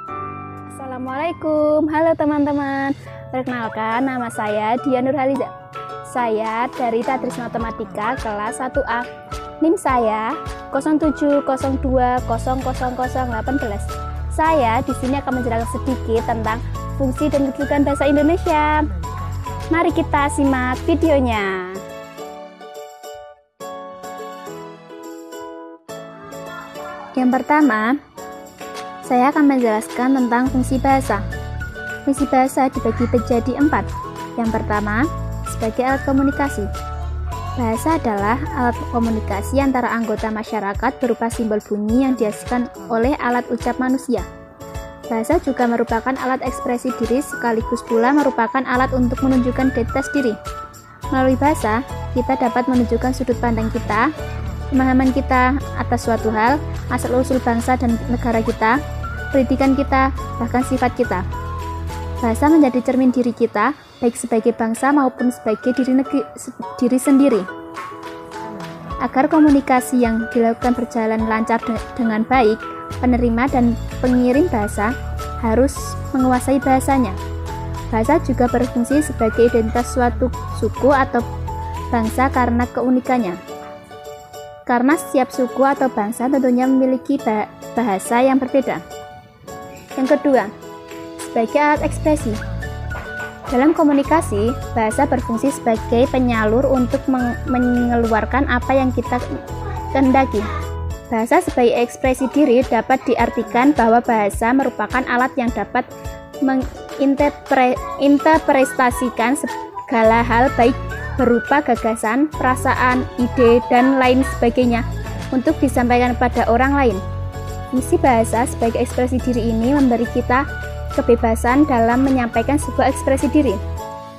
Assalamualaikum, halo teman-teman. Perkenalkan, nama saya Dian Nurhaliza. Saya dari Tadris Matematika kelas 1A. NIM saya 0702000018. Saya di sini akan menjelaskan sedikit tentang fungsi dan kedudukan bahasa Indonesia. Mari kita simak videonya. Yang pertama, saya akan menjelaskan tentang fungsi bahasa. Fungsi bahasa dibagi menjadi 4. Yang pertama, sebagai alat komunikasi. Bahasa adalah alat komunikasi antara anggota masyarakat berupa simbol bunyi yang dihasilkan oleh alat ucap manusia. Bahasa juga merupakan alat ekspresi diri sekaligus pula merupakan alat untuk menunjukkan identitas diri. Melalui bahasa, kita dapat menunjukkan sudut pandang kita, pemahaman kita atas suatu hal, asal-usul bangsa dan negara kita, pendidikan kita, bahkan sifat kita. Bahasa menjadi cermin diri kita, baik sebagai bangsa maupun sebagai diri sendiri. Agar komunikasi yang dilakukan berjalan lancar dengan baik, penerima dan pengirim bahasa harus menguasai bahasanya. Bahasa juga berfungsi sebagai identitas suatu suku atau bangsa karena keunikannya. Karena setiap suku atau bangsa tentunya memiliki bahasa yang berbeda. Yang kedua, sebagai alat ekspresi. Dalam komunikasi, bahasa berfungsi sebagai penyalur untuk mengeluarkan apa yang kita kehendaki. Bahasa sebagai ekspresi diri dapat diartikan bahwa bahasa merupakan alat yang dapat menginterpretasikan segala hal baik berupa gagasan, perasaan, ide, dan lain sebagainya untuk disampaikan kepada orang lain. Fungsi bahasa sebagai ekspresi diri ini memberi kita kebebasan dalam menyampaikan sebuah ekspresi diri.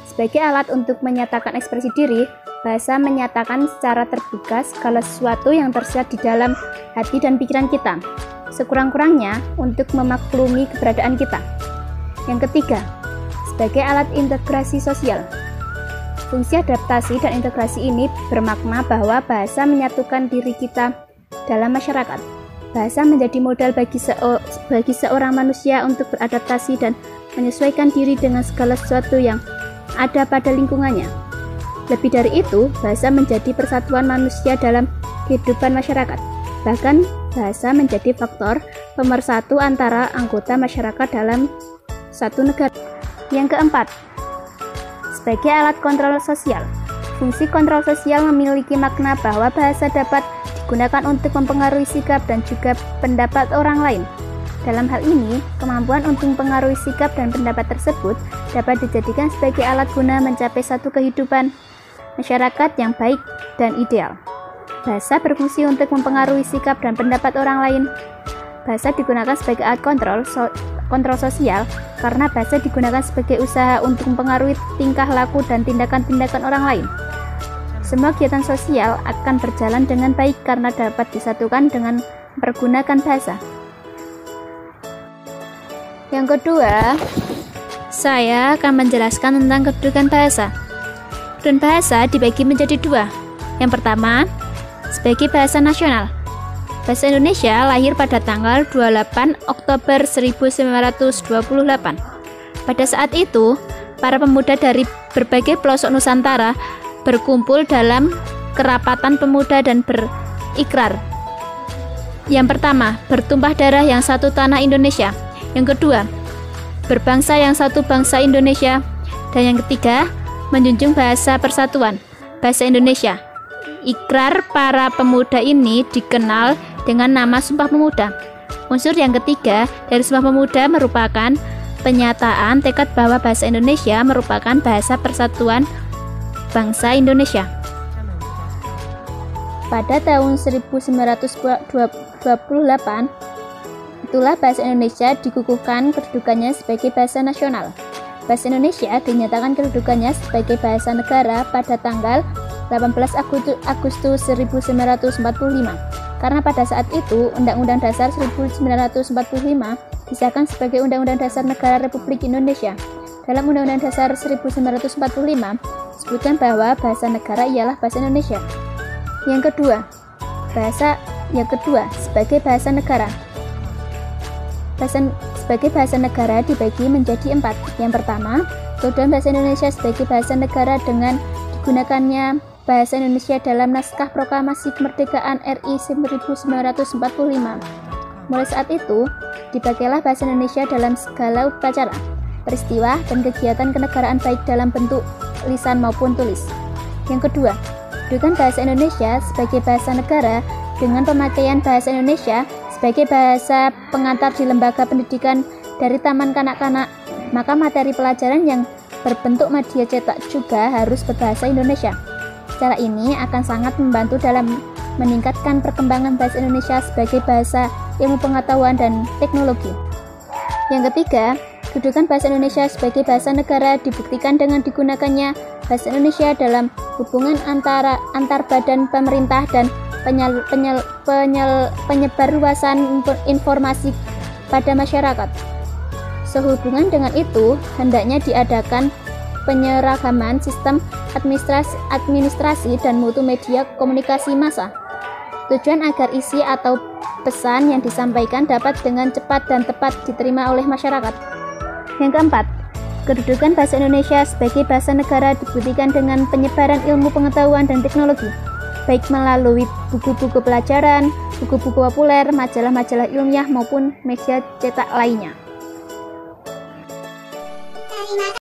Sebagai alat untuk menyatakan ekspresi diri, bahasa menyatakan secara terbuka segala sesuatu yang tersirat di dalam hati dan pikiran kita, sekurang-kurangnya untuk memaklumi keberadaan kita. Yang ketiga, sebagai alat integrasi sosial. Fungsi adaptasi dan integrasi ini bermakna bahwa bahasa menyatukan diri kita dalam masyarakat. Bahasa menjadi modal bagi seorang manusia untuk beradaptasi dan menyesuaikan diri dengan segala sesuatu yang ada pada lingkungannya. Lebih dari itu, bahasa menjadi persatuan manusia dalam kehidupan masyarakat. Bahkan, bahasa menjadi faktor pemersatu antara anggota masyarakat dalam satu negara. Yang keempat, sebagai alat kontrol sosial. Fungsi kontrol sosial memiliki makna bahwa bahasa dapat digunakan untuk mempengaruhi sikap dan juga pendapat orang lain. Dalam hal ini, kemampuan untuk mempengaruhi sikap dan pendapat tersebut dapat dijadikan sebagai alat guna mencapai satu kehidupan masyarakat yang baik dan ideal. Bahasa berfungsi untuk mempengaruhi sikap dan pendapat orang lain. Bahasa digunakan sebagai alat kontrol sosial karena bahasa digunakan sebagai usaha untuk mempengaruhi tingkah laku dan tindakan-tindakan orang lain. Semua kegiatan sosial akan berjalan dengan baik karena dapat disatukan dengan mempergunakan bahasa. Yang kedua, saya akan menjelaskan tentang kedudukan bahasa. Kedudukan bahasa dibagi menjadi 2. Yang pertama, sebagai bahasa nasional. Bahasa Indonesia lahir pada tanggal 28 Oktober 1928. Pada saat itu, para pemuda dari berbagai pelosok Nusantara berkumpul dalam kerapatan pemuda dan berikrar. Yang pertama, bertumpah darah yang satu tanah Indonesia. Yang kedua, berbangsa yang satu bangsa Indonesia. Dan yang ketiga, menjunjung bahasa persatuan, bahasa Indonesia. Ikrar para pemuda ini dikenal dengan nama Sumpah Pemuda. Unsur yang ketiga dari Sumpah Pemuda merupakan penyataan tekad bahwa bahasa Indonesia merupakan bahasa persatuan bangsa Indonesia. Pada tahun 1928, itulah bahasa Indonesia dikukuhkan kedudukannya sebagai bahasa nasional. Bahasa Indonesia dinyatakan kedudukannya sebagai bahasa negara pada tanggal 18 Agustus 1945. Karena pada saat itu, Undang-Undang Dasar 1945 disahkan sebagai Undang-Undang Dasar Negara Republik Indonesia. Dalam Undang-Undang Dasar 1945, disebutkan bahwa bahasa negara ialah bahasa Indonesia. Yang kedua, sebagai bahasa negara. sebagai bahasa negara dibagi menjadi 4. Yang pertama, kedudukan bahasa Indonesia sebagai bahasa negara dengan digunakannya bahasa Indonesia dalam naskah proklamasi kemerdekaan RI 1945. Mulai saat itu, dipakailah bahasa Indonesia dalam segala upacara, peristiwa, dan kegiatan kenegaraan baik dalam bentuk lisan maupun tulis. Yang kedua, kedudukan bahasa Indonesia sebagai bahasa negara dengan pemakaian bahasa Indonesia sebagai bahasa pengantar di lembaga pendidikan dari taman kanak-kanak, maka materi pelajaran yang berbentuk media cetak juga harus berbahasa Indonesia. Cara ini akan sangat membantu dalam meningkatkan perkembangan bahasa Indonesia sebagai bahasa ilmu pengetahuan dan teknologi. Yang ketiga, kedudukan bahasa Indonesia sebagai bahasa negara dibuktikan dengan digunakannya bahasa Indonesia dalam hubungan antar badan pemerintah dan penyebarluasan informasi pada masyarakat. Sehubungan dengan itu, hendaknya diadakan penyeragaman sistem administrasi dan mutu media komunikasi massa. Tujuan agar isi atau pesan yang disampaikan dapat dengan cepat dan tepat diterima oleh masyarakat. Yang keempat, kedudukan bahasa Indonesia sebagai bahasa negara dibuktikan dengan penyebaran ilmu pengetahuan dan teknologi, baik melalui buku-buku pelajaran, buku-buku populer, majalah-majalah ilmiah maupun media cetak lainnya.